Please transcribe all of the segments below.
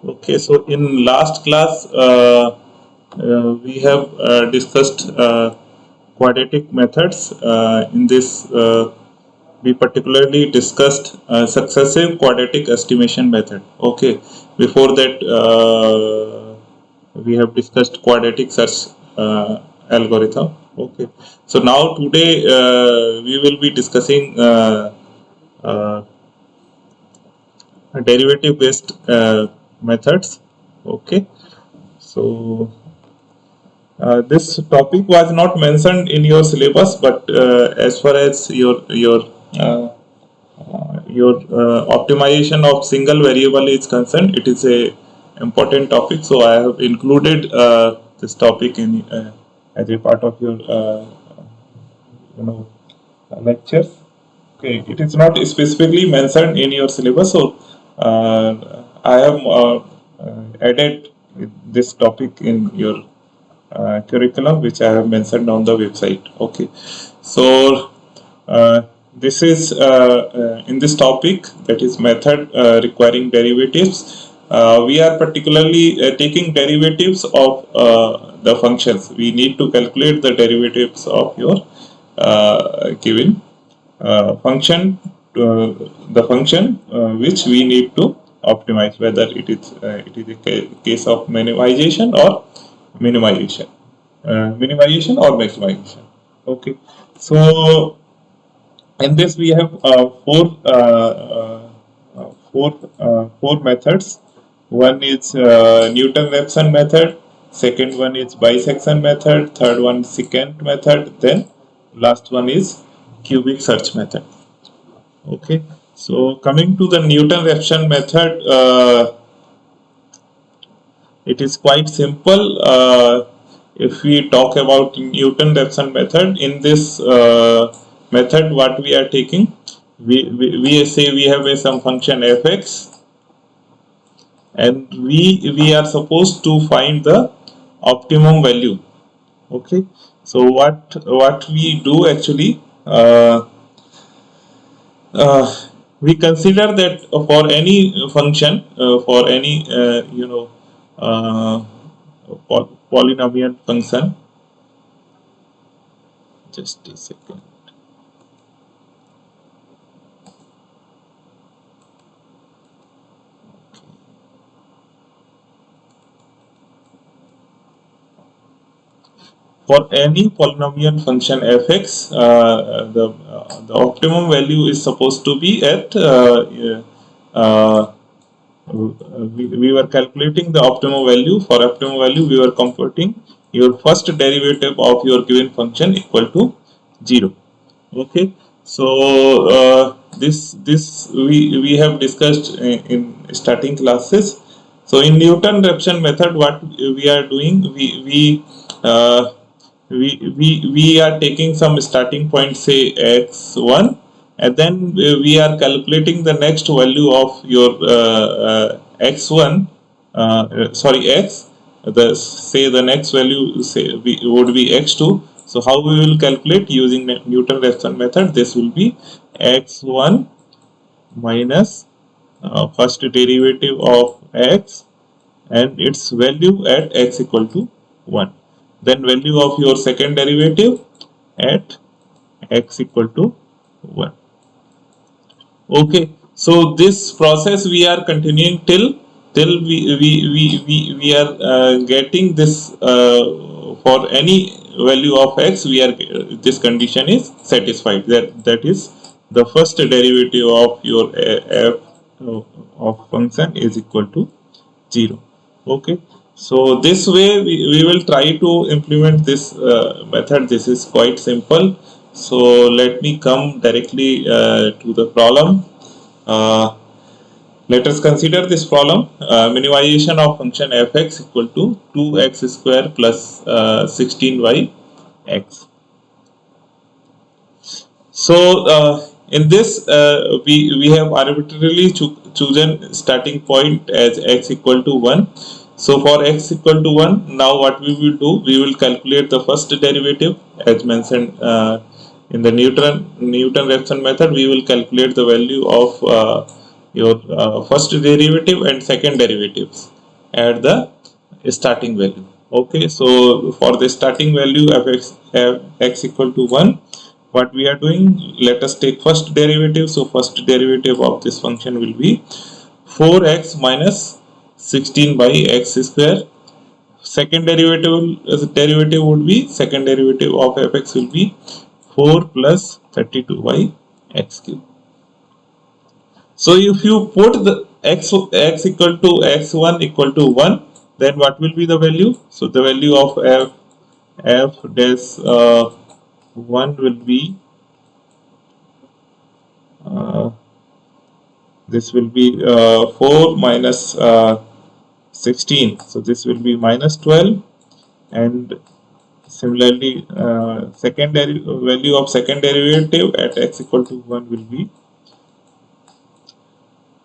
Okay, so in last class, we have discussed quadratic methods. In this, we particularly discussed successive quadratic estimation method. Okay, before that, we have discussed quadratic search algorithm. Okay, so now today we will be discussing uh, derivative based methods. Okay, so this topic was not mentioned in your syllabus, but as far as uh, optimization of single variable is concerned, it is a important topic. So I have included this topic in as a part of your lectures. Okay, it is not specifically mentioned in your syllabus, so I have added this topic in your curriculum, which I have mentioned on the website. Okay, so this is in this topic, that is method requiring derivatives. We are particularly taking derivatives of the functions. We need to calculate the derivatives of your given function, the function which we need to optimize, whether it is a case of minimization or minimization, minimization or maximization. Okay, so in this we have four methods. One is Newton-Raphson method, second one is bisection method, third one secant method, then last one is cubic search method. Okay, so coming to the Newton-Raphson method, it is quite simple. If we talk about Newton-Raphson method, in this method, what we are taking, we say we have some function fx, and we are supposed to find the optimum value. Okay, so what we do actually, we consider that for any function, for any uh, polynomial function. Just a second. For any polynomial function fx, the optimum value is supposed to be at we were calculating the optimum value. For optimum value, we were computing your first derivative of your given function equal to 0. Okay, so this we have discussed in starting classes. So in Newton-Raphson method, what we are doing, uh, we are taking some starting point, say x1, and then we are calculating the next value of your x1, sorry, x, the say the next value say would be x2. So how we will calculate using Newton-Raphson method? This will be x1 minus first derivative of x and its value at x equal to 1. Then value of your second derivative at x equal to 1. Okay, so this process we are continuing till we are getting this for any value of x, we are this condition is satisfied, that is the first derivative of your f of function is equal to 0. Okay, so this way we will try to implement this method. This is quite simple. So let me come directly to the problem. Uh, Let us consider this problem. Minimization of function fx equal to 2x square plus 16y x. So in this we have arbitrarily chosen starting point as x equal to 1. So for x equal to 1, now what we will do, we will calculate the first derivative as mentioned in the Newton-Raphson method. We will calculate the value of your first derivative and second derivatives. at the starting value. Okay, so for the starting value of x equal to 1, what we are doing, let us take first derivative. So first derivative of this function will be 4x minus 16 by x square. Second derivative would be, second derivative of fx will be 4 plus 32 by x cube. So if you put the x equal to x1 equal to 1, then what will be the value? So the value of f dash 1 will be this will be 4 minus 16, so this will be minus 12, and similarly secondary value of second derivative at x equal to 1 will be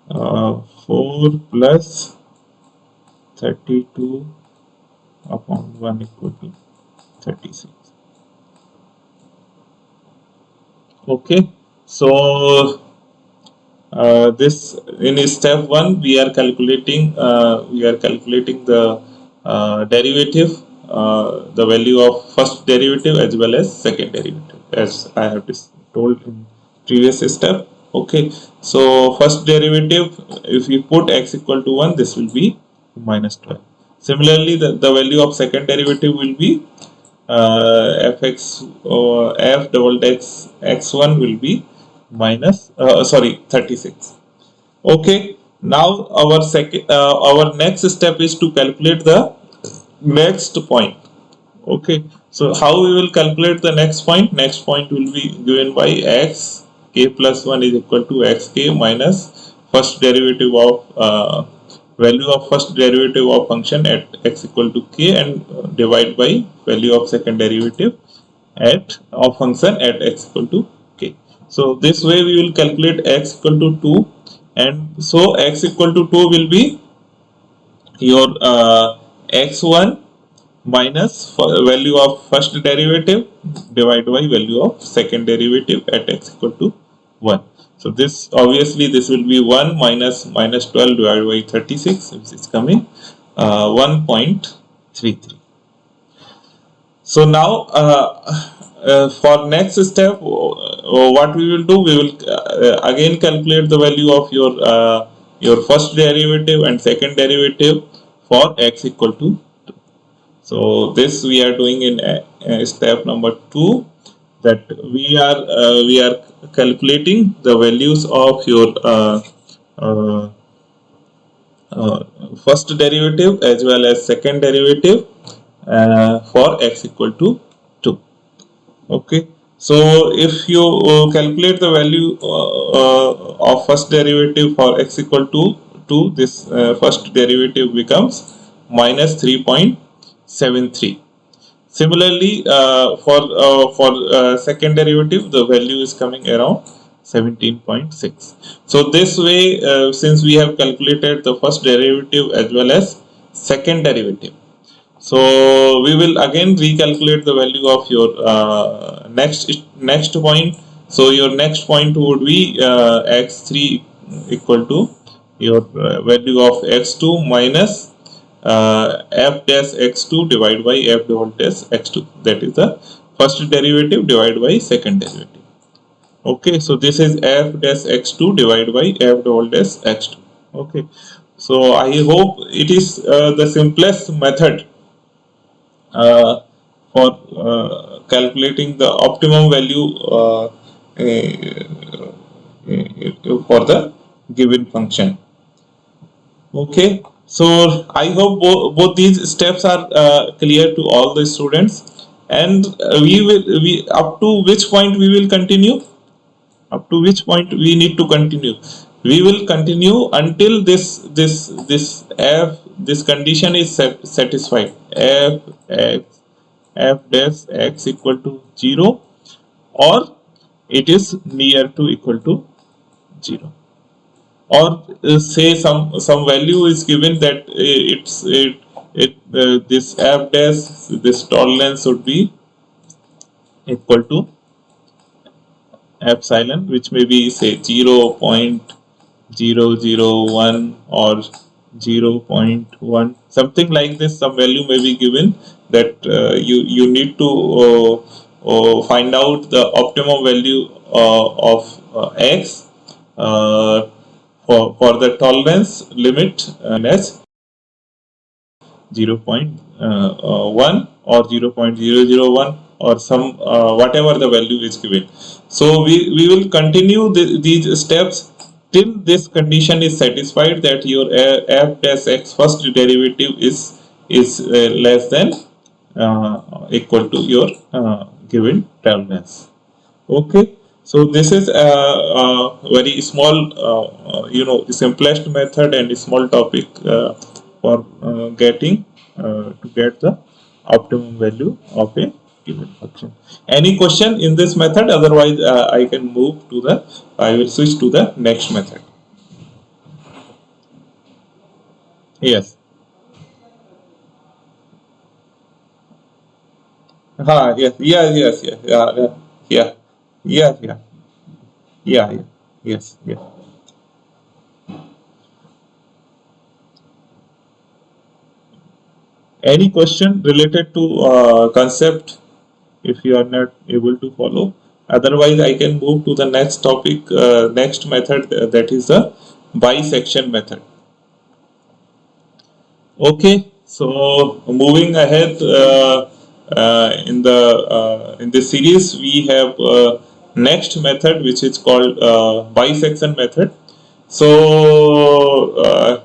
4 plus 32 upon 1 equal to 36. Okay, so this in step 1 we are calculating the derivative, the value of first derivative as well as second derivative, as I have told in previous step. Okay, so first derivative, if we put x equal to 1, this will be minus 12. Similarly, the value of second derivative will be fx f double dash x1 will be minus 36. Okay, now our next step is to calculate the next point. Okay, so how we will calculate the next point? Next point will be given by x k plus 1 is equal to x k minus first derivative of value of first derivative of function at x equal to k, and divide by value of second derivative of function at x equal to k. So this way we will calculate x equal to 2, and so x equal to 2 will be your x1 minus value of first derivative divided by value of second derivative at x equal to 1. So this obviously this will be 1 minus 12 divided by 36, which is coming 1.33. So now for next step, what we will do, we will again calculate the value of your first derivative and second derivative for x equal to 2. So this we are doing in step number 2, that we are calculating the values of your first derivative as well as second derivative for x equal to 2. Okay, so if you calculate the value of first derivative for x equal to 2, this first derivative becomes minus 3.73. Similarly, for second derivative, the value is coming around 17.6. So this way, since we have calculated the first derivative as well as second derivative, so we will again recalculate the value of your next point. So your next point would be x3 equal to your value of x2 minus f dash x2 divided by f double dash x2. That is the first derivative divided by second derivative. Okay, so this is f dash x2 divided by f double dash x2. Okay, so I hope it is the simplest method for calculating the optimum value for the given function. Okay, so I hope both these steps are clear to all the students, and we up to which point we will continue? Up to which point we need to continue? We will continue until this condition is satisfied. F dash x equal to 0, or it is near to equal to 0, or say some value is given that this f dash, this tolerance should be equal to epsilon, which may be say 0.001 or 0.1, something like this. Some value may be given that you need to find out the optimum value of x for the tolerance limit as 0.1 or 0.001 or some whatever the value is given. So we will continue these steps till this condition is satisfied that your f dash x first derivative is less than equal to your given tolerance. Okay, so this is a very small, simplest method and small topic for getting to get the optimum value of a given function. Any question in this method? Otherwise, I can move to the. I will switch to the next method. Yes. Yes. Yes. Yes. Yes. Yeah. Yeah. Yeah. Yeah. Yeah. Yeah. Yeah. Yes. Yes. Any question related to concept if you are not able to follow? Otherwise, I can move to the next topic, next method, that is the bisection method. Okay, so moving ahead in this series, we have next method which is called bisection method. So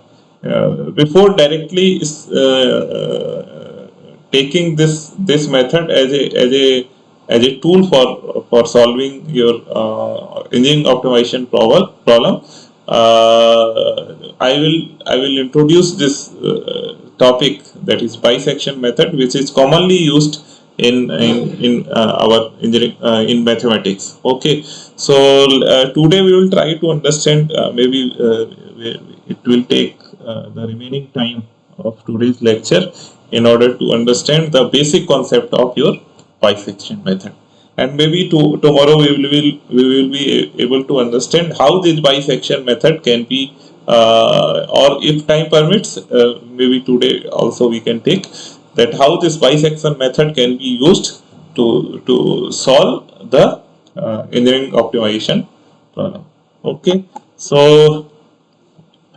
before directly taking this method as a tool for solving your engineering optimization problem, I will introduce this topic, that is bisection method, which is commonly used in our engineering in mathematics. Okay, so today we will try to understand, maybe it will take the remaining time of today's lecture in order to understand the basic concept of your bisection method, and maybe tomorrow we will be able to understand how this bisection method can be, or if time permits, maybe today also we can take that how this bisection method can be used to solve the engineering optimization problem. Okay, so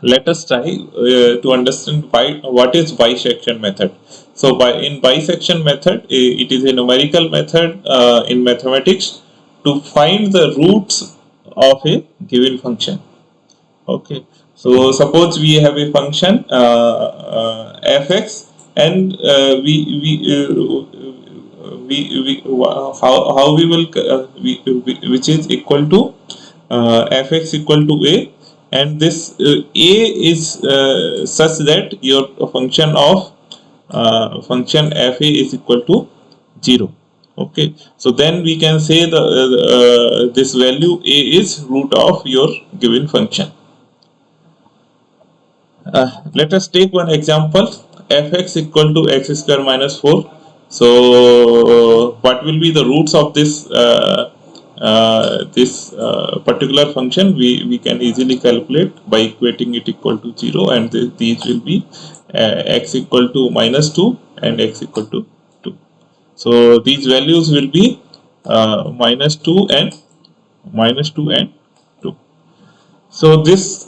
let us try to understand what is bisection method. So in bisection method, it is a numerical method in mathematics to find the roots of a given function. Okay, so suppose we have a function fx, and how we will which is equal to fx equal to a, and this a is such that your function of function fa is equal to 0. Okay, so then we can say this value a is root of your given function. Let us take one example, fx equal to x square minus 4. So what will be the roots of this particular function? We can easily calculate by equating it equal to 0, and these will be x equal to minus 2 and x equal to 2. So these values will be minus 2 and 2. So these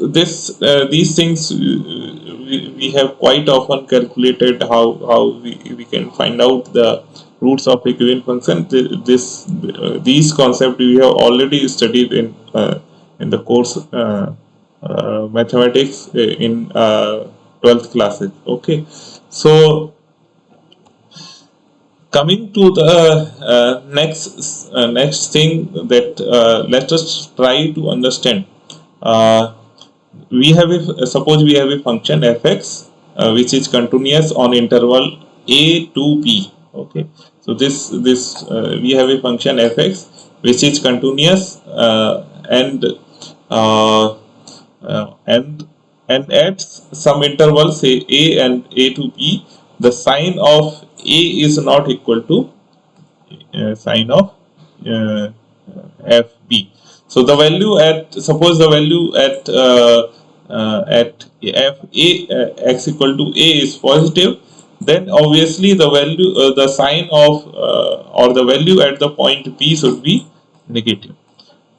things we have quite often calculated how we can find out the roots of a given function. These concepts we have already studied in the course mathematics in 12th classes. Okay, so coming to the next thing, that let us try to understand. We have suppose we have a function fx which is continuous on interval a to b. Okay, so this we have a function fx which is continuous, and at some interval, say a and a to b, the sign of a is not equal to sign of fb. So the value at, suppose the value at at f a x equal to a is positive, then obviously the value the sign of or the value at the point b should be negative.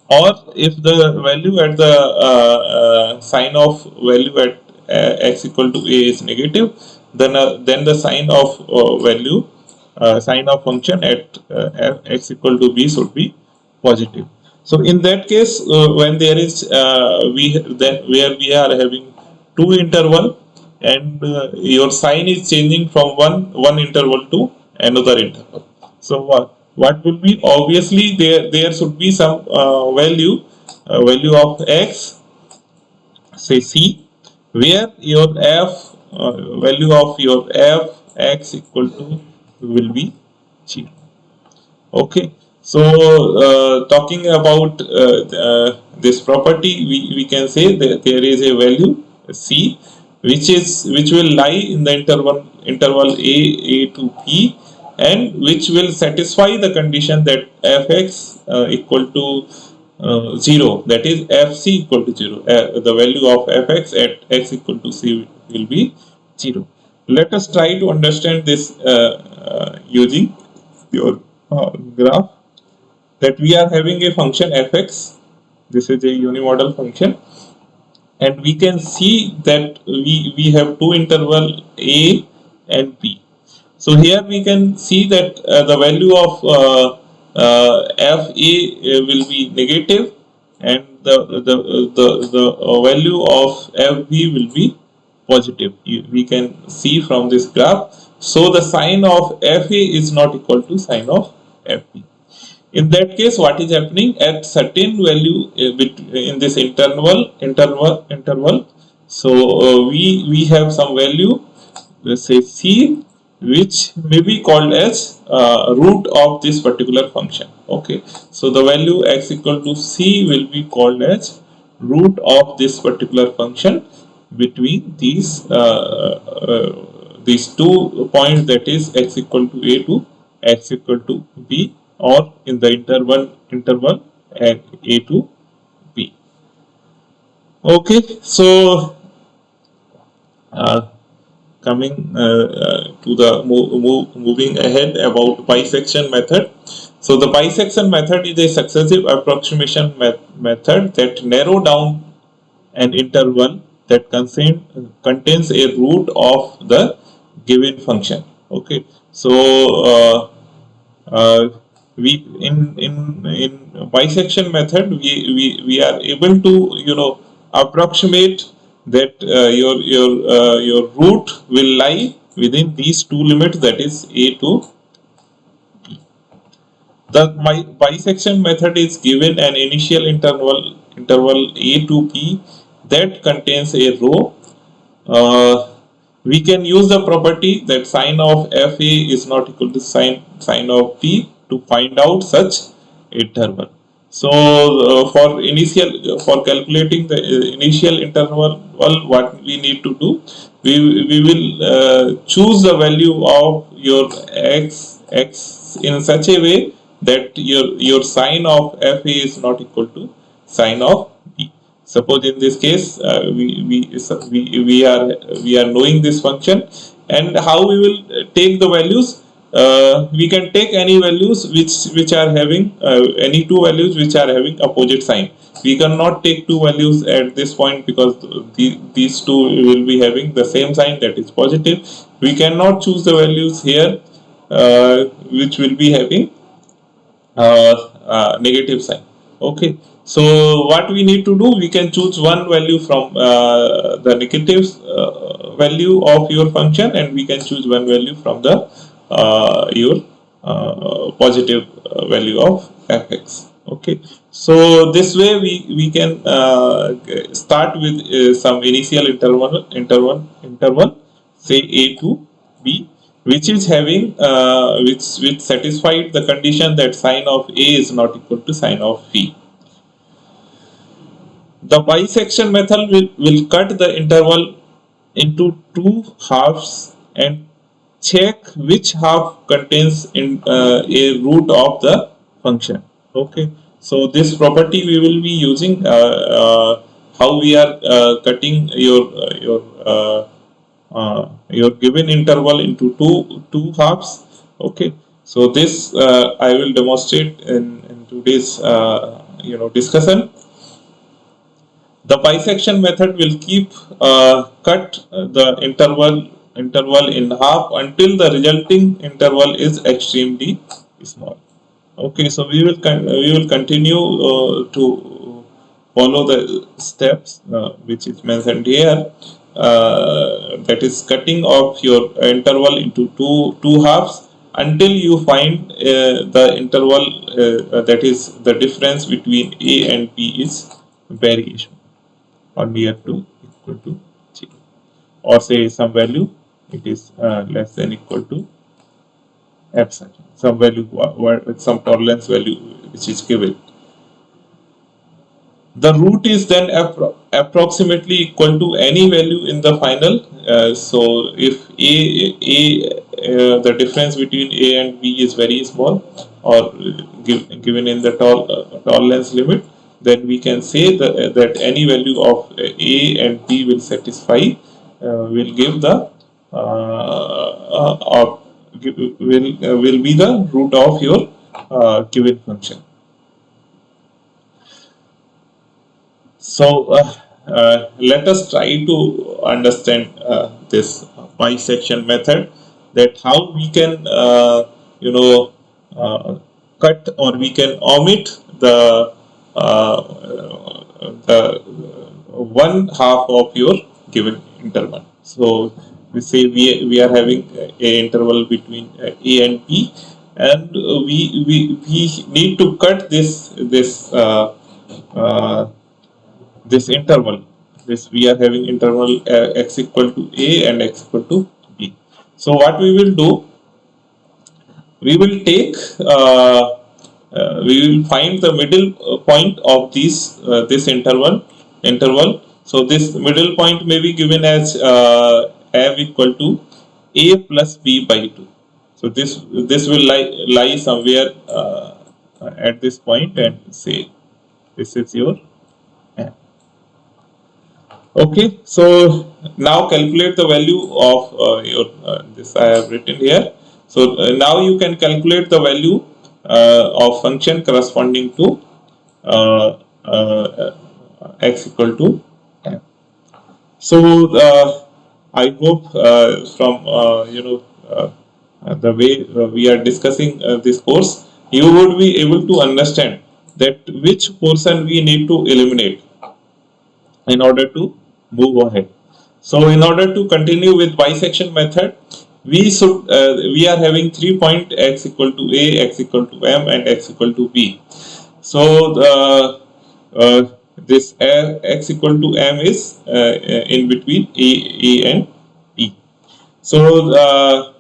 Or if the value at the sign of value at x equal to a is negative, then the sign of value sign of function at x equal to b should be positive. So in that case, when there is we then where we are having two interval, and your sign is changing from one interval to another interval. So what will be, obviously there should be some value of x, say c, where your f value of your f x equal to will be 0. Okay, so talking about this property, we can say that there is a value c which will lie in the interval a to b, and which will satisfy the condition that fx equal to 0, that is fc equal to 0. The value of fx at x equal to c will be 0. Let us try to understand this using your graph, that we are having a function fx. This is a unimodal function, and we can see that we have two interval a and b. So here we can see that the value of fa will be negative, and the value of fb will be positive. We can see from this graph. So the sign of fa is not equal to sign of fb. In that case, what is happening at certain value in this interval? So we have some value, let's say c, which may be called as root of this particular function. Okay, so the value x equal to c will be called as root of this particular function between these 2 points, that is x equal to a to x equal to b, or in the interval at a to b. Okay, so coming to the moving ahead about bisection method. So the bisection method is a successive approximation method that narrow down an interval that contains a root of the given function. Okay, so we in bisection method we are able to approximate that your root will lie within these two limits, that is a to b. The bisection method is given an initial interval a to b that contains a row. We can use the property that sign of fa is not equal to sign of b to find out such interval. So for calculating the initial interval, what we need to do, we will choose the value of your x in such a way that your sign of fa is not equal to sign of b. Suppose in this case we are knowing this function, and how we will take the values. We can take any values which are having any two values which are having opposite sign. We cannot take two values at this point because these two will be having the same sign, that is positive. We cannot choose the values here which will be having negative sign. Okay, so what we need to do, we can choose one value from the negative value of your function, and we can choose one value from the your positive value of fx. Okay, so this way we can start with some initial interval, say a to b, which is having which satisfied the condition that sign of a is not equal to sign of b. The bisection method will cut the interval into two halves and check which half contains a root of the function. Okay, so this property we will be using how we are cutting your given interval into two halves. Okay, so this I will demonstrate in today's discussion. The bisection method will keep cut the interval in half until the resulting interval is extremely small. Okay, so we will continue to follow the steps which is mentioned here. That is cutting off your interval into two halves until you find the interval that is the difference between A and B is very small or near to equal to 0, or say some value it is less than equal to epsilon, some value with some tolerance value which is given. The root is then approximately equal to any value in the final. So if the difference between A and B is very small, or given in the tolerance limit, then we can say that any value of A and B will satisfy, will give the will be the root of your given function. So let us try to understand this bisection method, that how we can cut or we can omit uh, the one half of your given interval. So we say we are having a interval between A and B, and we need to cut this interval. This we are having interval x equal to A and x equal to B. So what we will do, we will take we will find the middle point of this interval. So this middle point may be given as m equal to A plus B by 2. So this will lie somewhere at this point, and say this is your m. Okay, so now calculate the value of your this I have written here. So now you can calculate the value of function corresponding to uh, uh, x equal to m. So I hope from the way we are discussing this course, you would be able to understand that which portion we need to eliminate in order to move ahead. So in order to continue with bisection method, we are having 3 point x equal to A, x equal to m, and x equal to b. So this x equal to m is in between A and b. So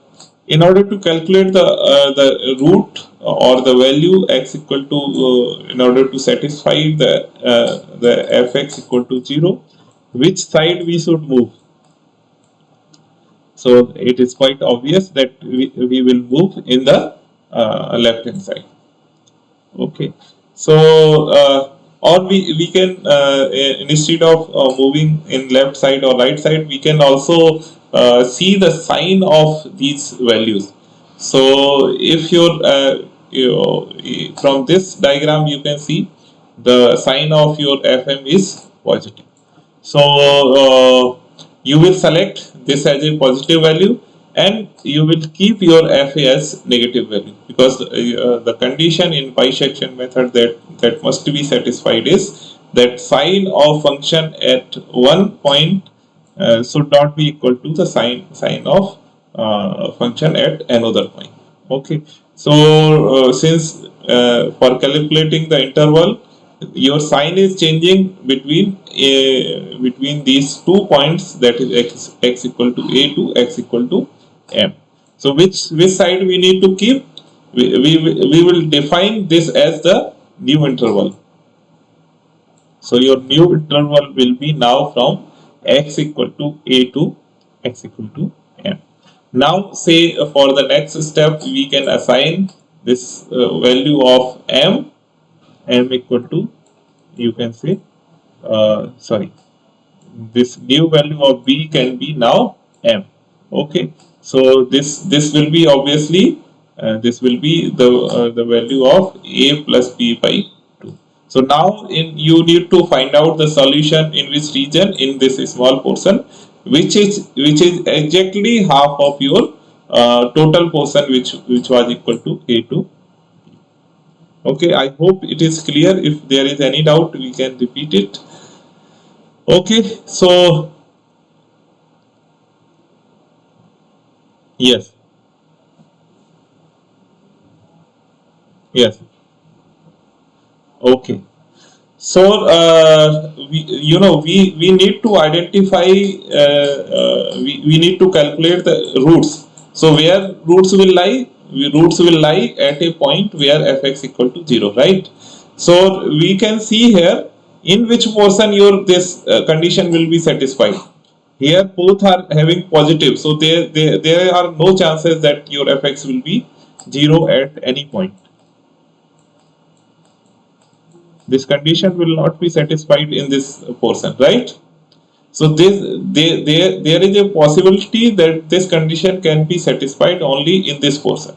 in order to calculate the root or the value x equal to in order to satisfy the fx equal to 0, which side we should move? So it is quite obvious that we will move in the left hand side. Okay, so or we can instead of moving in left side or right side, we can also see the sign of these values. So if from this diagram you can see the sign of your Fm is positive. So you will select this as a positive value, and you will keep your Fa as negative value, because the condition in bisection method that must be satisfied is that sign of function at one point should not be equal to the sign of function at another point. Okay, so since for calculating the interval, your sign is changing between these 2 points, that is x equal to A to x equal to m. So which side we need to keep? We will define this as the new interval. So your new interval will be now from x equal to A to x equal to m. Now say for the next step we can assign this value of m equal to, you can say sorry, this new value of b can be now m. Okay, so this will be obviously this will be the value of a plus b by 2. So now you need to find out the solution in which region in this small portion, which is exactly half of your total portion, which was equal to a to. Okay, I hope it is clear. If there is any doubt, we can repeat it. Okay, so yes, yes. Okay. So we need to identify, we need to calculate the roots. So where roots will lie? Roots will lie at a point where fx equal to 0, right? So we can see here in which portion your this condition will be satisfied. Here both are having positive, so there are no chances that your fx will be 0 at any point. This condition will not be satisfied in this portion, right? So there is a possibility that this condition can be satisfied only in this portion.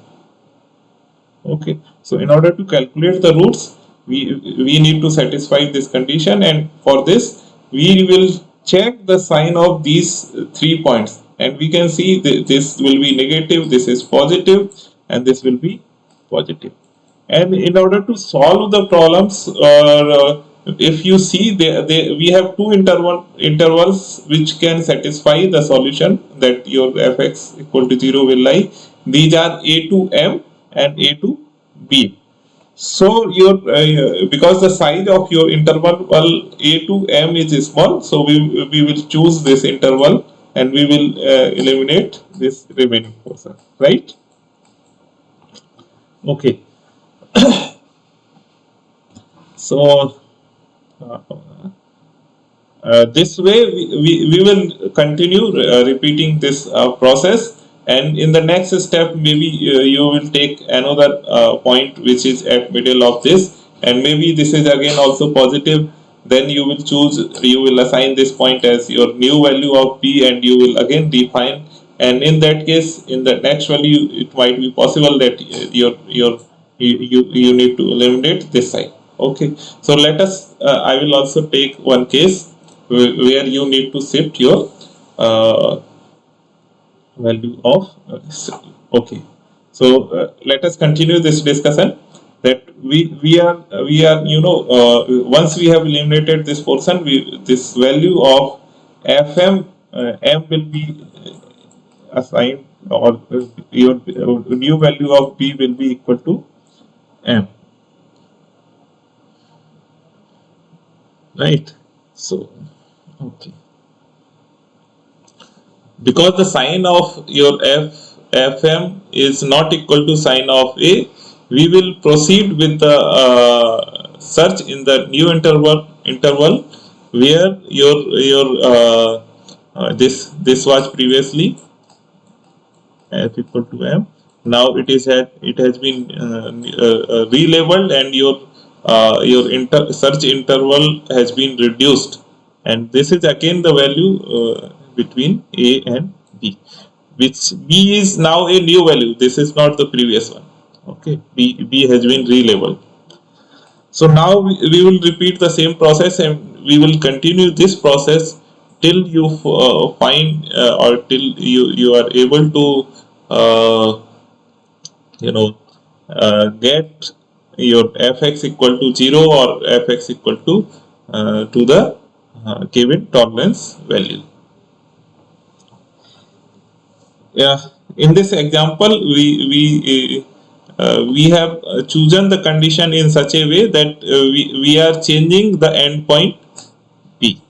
Okay, so in order to calculate the roots, we need to satisfy this condition, and for this we will check the sign of these 3 points, and we can see this will be negative, this is positive, and this will be positive. And in order to solve the problems, if you see we have two intervals which can satisfy the solution that your fx equal to 0 will lie. These are a to m and a to b. So your because the size of your interval a to m is small, so we will choose this interval, and we will eliminate this remaining portion, right? Okay. So uh, this way we will continue repeating this process, and in the next step maybe you will take another point which is at middle of this, and maybe this is again also positive. Then you will choose, you will assign this point as your new value of p, and you will again define, and in that case in the next value it might be possible that you need to eliminate this side. Okay, so let us I will also take one case where you need to shift your uh, value of okay. So let us continue this discussion, that we are once we have eliminated this portion, this value of fm m will be assigned, or your new value of b will be equal to m, right? So okay, because the sign of your fm is not equal to sign of a, we will proceed with the search in the new interval where your this was previously f equal to m. Now it has been relabeled, and your search interval has been reduced, and this is again the value between a and b, which b is now a new value. This is not the previous one. Okay, b has been relabeled. So now we will repeat the same process, and we will continue this process till you find or till you are able to uh, you know get your fx equal to 0 or fx equal to the given tolerance value. Yeah, in this example we have chosen the condition in such a way that we are changing the endpoint p.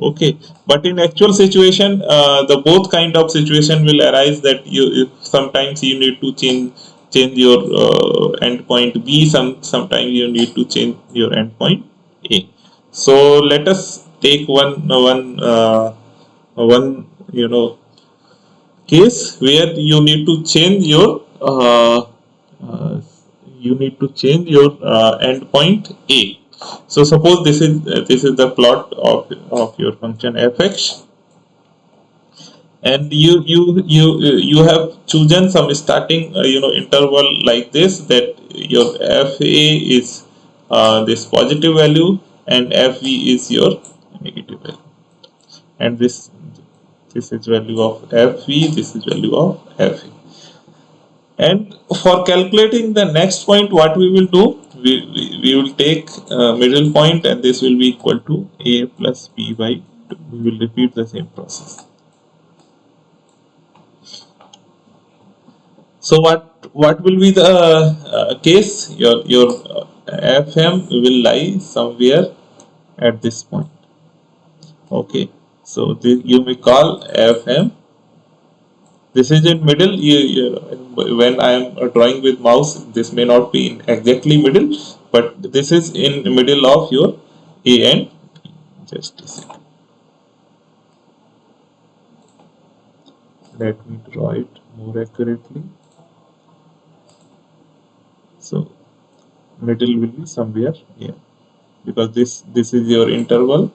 Okay, but in actual situation the both kind of situation will arise, that sometimes you need to change your endpoint b, sometimes you need to change your endpoint a. So let us take one case where you need to change your uh, you need to change your endpoint a. So suppose this is the plot of your function fx, and you have chosen some starting interval like this, that your fa is this positive value and fv is your negative value, and this is value of fv, this is value of fa. And for calculating the next point, what we will do, we will take middle point, and this will be equal to a plus b by 2. We will repeat the same process. So what will be the case? Your fm will lie somewhere at this point. Okay, so you may call fm. This is in middle. When I am drawing with mouse, this may not be in exactly middle, but this is in the middle of your a and b. Just a second. Let me draw it more accurately. So middle will be somewhere here, because this is your interval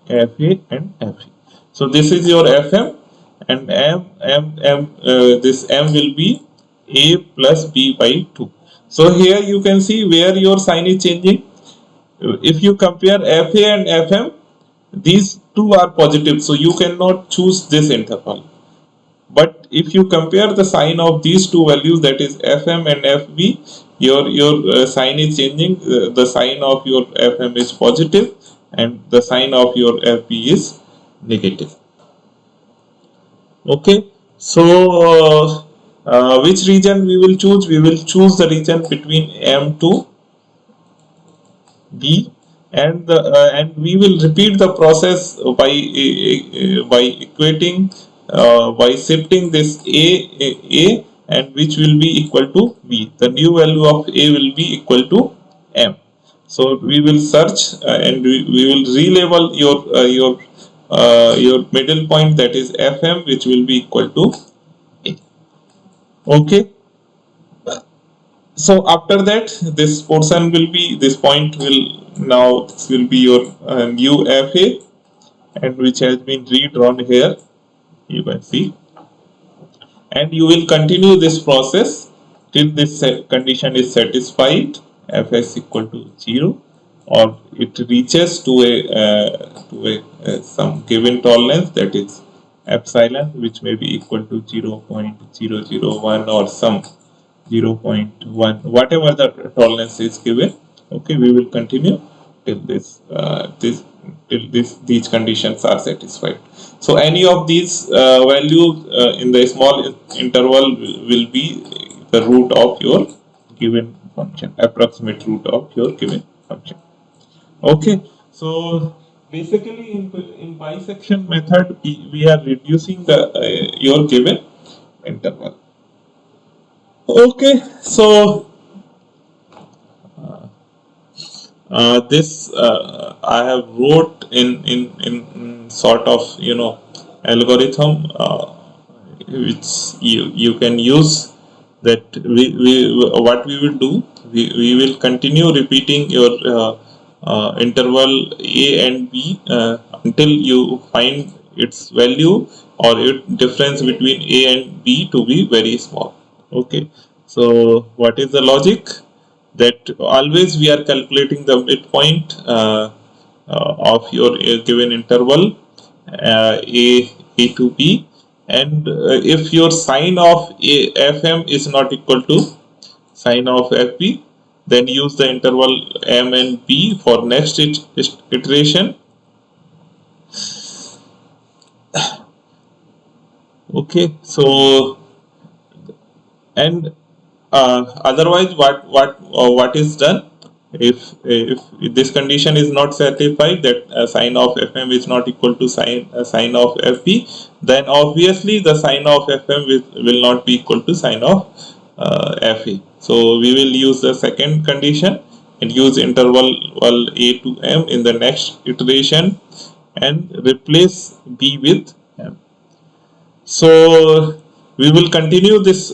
fa and fe. So this is your fm, and this m will be a plus b by 2. So here you can see where your sign is changing. If you compare fa and fm, these two are positive, so you cannot choose this interval. But if you compare the sign of these two values, that is fm and fb, your sign is changing. The sign of your fm is positive and the sign of your fb is negative. Okay, so which region we will choose? We will choose the region between m to b, and we will repeat the process by equating, by shifting this a, and which will be equal to b. The new value of a will be equal to m. So we will search, and we will relabel your middle point, that is fm, which will be equal to a. Okay, so after that, this portion will be, this point will, now this will be your new fa, and which has been redrawn here, you can see. And you will continue this process till this condition is satisfied, fs equal to 0, or it reaches to a some given tolerance, that is epsilon, which may be equal to 0.001 or some 0.1, whatever the tolerance is given. Okay, we will continue till these conditions are satisfied. So any of these values in the small interval will be the root of your given function, approximate root of your given function. Okay, so basically in bisection method, we are reducing the your given interval. Okay, so this I have wrote in sort of algorithm, which you can use. That what we will do, we will continue repeating your interval a and b until you find its value or its difference between a and b to be very small. Okay, so what is the logic? That always we are calculating the midpoint of your given interval a to b, and if your sign of fm is not equal to sign of fb, then use the interval m and b for next iteration. Okay, so and otherwise what is done, if this condition is not satisfied, that sign of fm is not equal to sign of fb, then obviously the sign of fm will not be equal to sign of fa. So we will use the second condition and use interval a to m in the next iteration and replace b with m. So we will continue this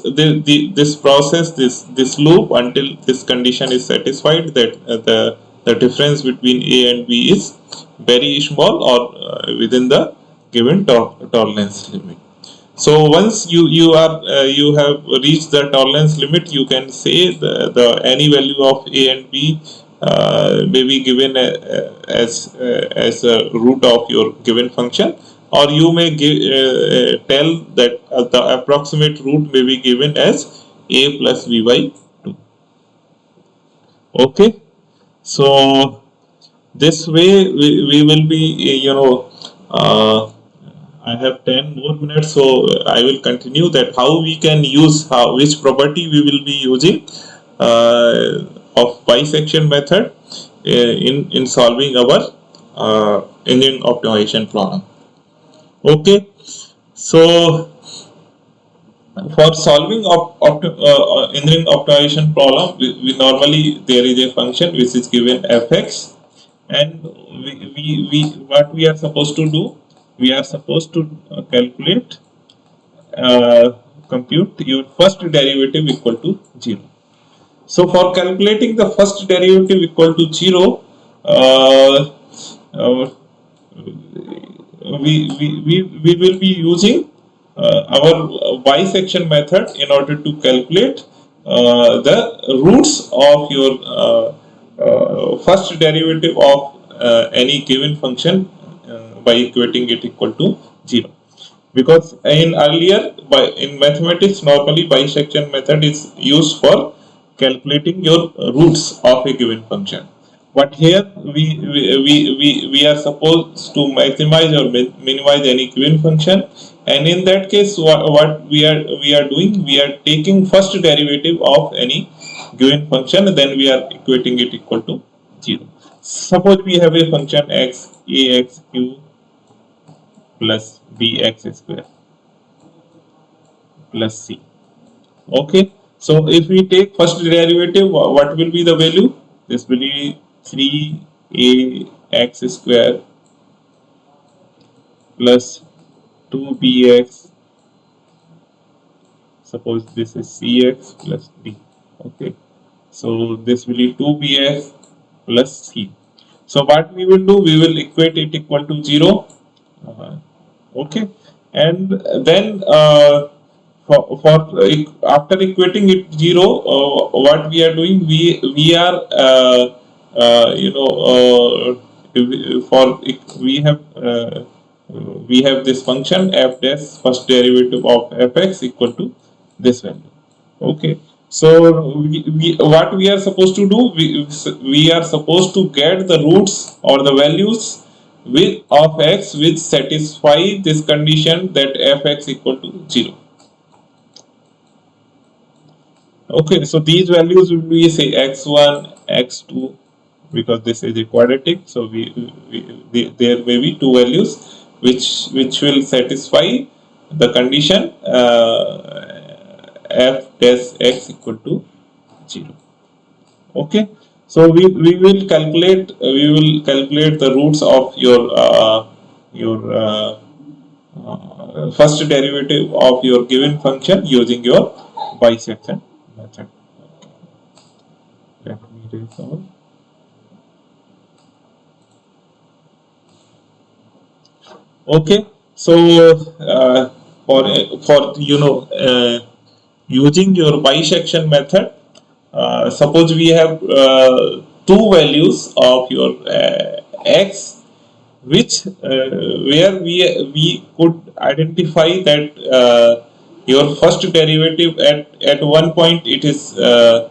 process, this loop, until this condition is satisfied, that the difference between A and B is very small, or within the given tolerance limit. So once you have reached the tolerance limit, you can say the any value of A and B may be given as a root of your given function, or you may tell that the approximate root may be given as A plus B by 2. Okay, so this way we will be I have 10 more minutes, so I will continue that how we can use, which property we will be using of bisection method in solving our engineering optimization problem. Okay, so for solving engineering optimization problem, we normally, there is a function which is given fx, and we what we are supposed to do, we are supposed to calculate compute your first derivative equal to 0. So for calculating the first derivative equal to 0, we will be using our bisection method in order to calculate the roots of your first derivative of any given function by equating it equal to 0. Because in mathematics, normally bisection method is used for calculating your roots of a given function. But here we are supposed to maximize or minimize any given function, and in that case, what we are doing, we are taking first derivative of any given function, and then we are equating it equal to 0. Suppose we have a function x, ax cube plus bx square plus c. Okay, so if we take first derivative, what will be the value? This will be 3ax square plus 2bx. Suppose this is cx plus d. Okay, so this will be 2bx plus c. So what we will do, we will equate it equal to 0. Okay, and then after equating it 0, what we are doing, we are we have this function f dash first derivative of fx equal to this value. Okay, so what we are supposed to do, we are supposed to get the roots or the values of x which satisfy this condition that fx equal to 0. Okay, so these values will be, say, x1, x2, because this is a quadratic, so there may be two values which will satisfy the condition f dash x equal to 0. Okay, so we will calculate the roots of your first derivative of your given function using your bisection method. Let me resolve. Okay, so for using your bisection method, suppose we have two values of your x, which where we could identify that your first derivative at one point it is let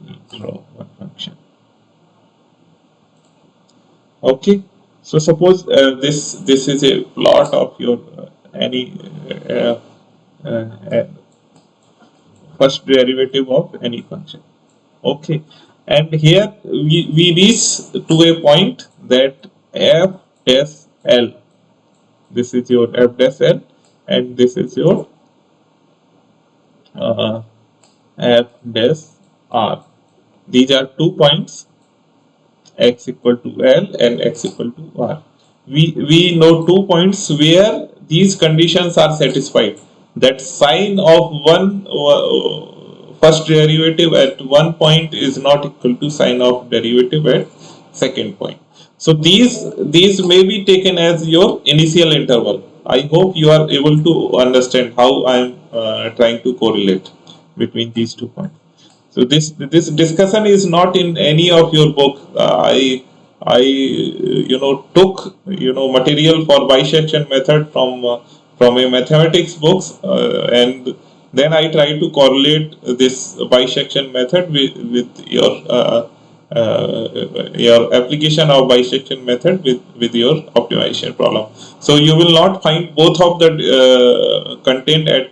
me draw one function. Okay, so suppose this is a plot of your any first derivative of any function. Okay, and here we reach to a point that f dash l, this is your f dash l, and this is your f dash r. These are 2 points, x equal to l and x equal to r. We know 2 points where these conditions are satisfied. that sine of one first derivative at one point is not equal to sine of derivative at second point. So these may be taken as your initial interval. I hope you are able to understand how I am trying to correlate between these 2 points. So this discussion is not in any of your book. I took material for bisection method from a mathematics books, and then I try to correlate this bisection method with your application of bisection method with your optimization problem. So you will not find both of the content at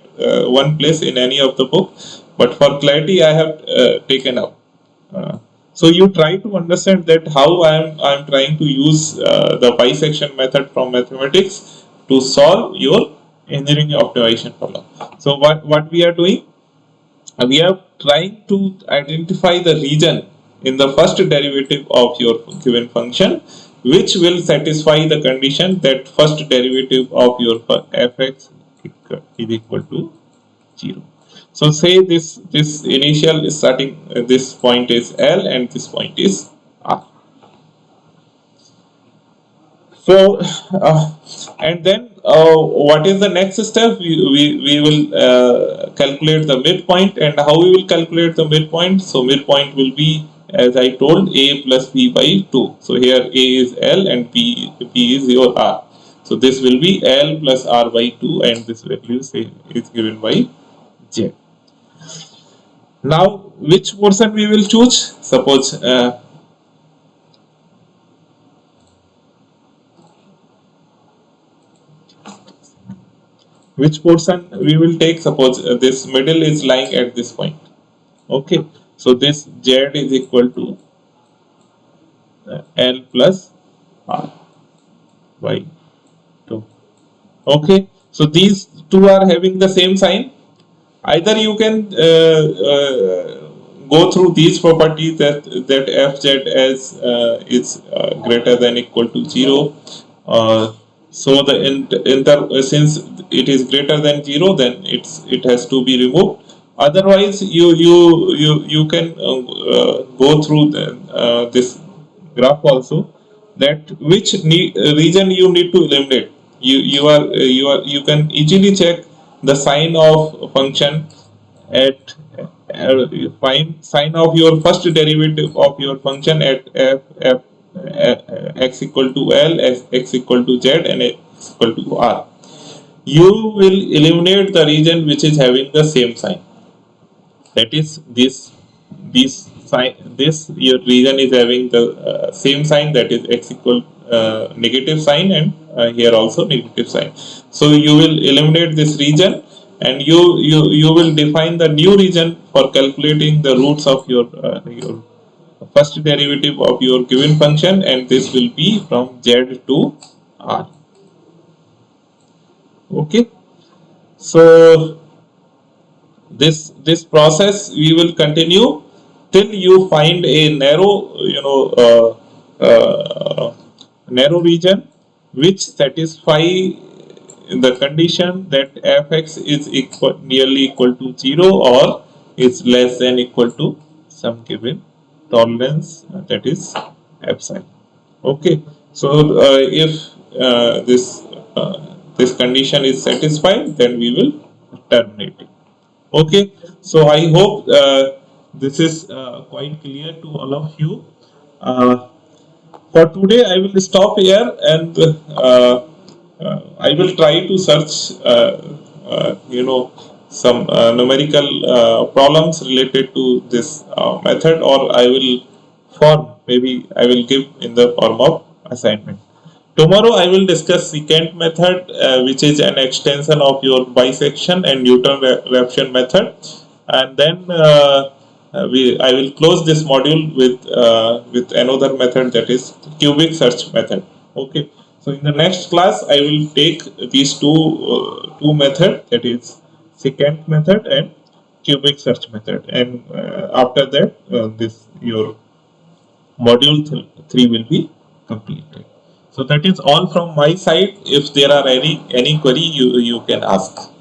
one place in any of the book, but for clarity I have taken up. So you try to understand that how I'm trying to use the bisection method from mathematics to solve your engineering optimization problem. So what we are doing, we are trying to identify the region in the first derivative of your given function which will satisfy the condition that first derivative of your fx is equal to 0. So say this initial starting this point is L and this point is R. So and then what is the next step? We will calculate the midpoint, and how we will calculate the midpoint? So midpoint will be, as I told, A plus B by 2. So here A is L and B is your R. So this will be L plus R by 2, and this value is given by Z. Now which portion we will choose? Suppose which portion we will take? Suppose this middle is lying at this point. Okay, so this Z is equal to L plus R by 2. Okay, so these two are having the same sign. Either you can go through these properties that fz as is greater than equal to 0. So the since it is greater than 0, then it has to be removed. Otherwise, you can go through this graph also, that which region you need to eliminate. You can easily check the sign of function at find sign of your first derivative of your function at x equal to L, x equal to Z, and x equal to R. You will eliminate the region which is having the same sign. That is this sign. This your region is having the same sign, that is x equal negative sign, and here also negative sign. So you will eliminate this region, and you will define the new region for calculating the roots of your first derivative of your given function, and this will be from Z to R. Okay, so this process we will continue till you find a narrow region which satisfy the condition that fx is nearly equal to 0 or is less than equal to some given tolerance, that is epsilon. Okay, so if this condition is satisfied, then we will terminate it. Okay, so I hope this is quite clear to all of you. For today, I will stop here, and I will try to search, some numerical problems related to this method, or I will give in the form of assignment. Tomorrow I will discuss secant method, which is an extension of your bisection and Newton-Raphson method, and then I will close this module with another method, that is cubic search method. Okay, so in the next class I will take these two methods, that is secant method and cubic search method, and after that this your module 3 will be completed. So that is all from my side. If there are any query, you can ask.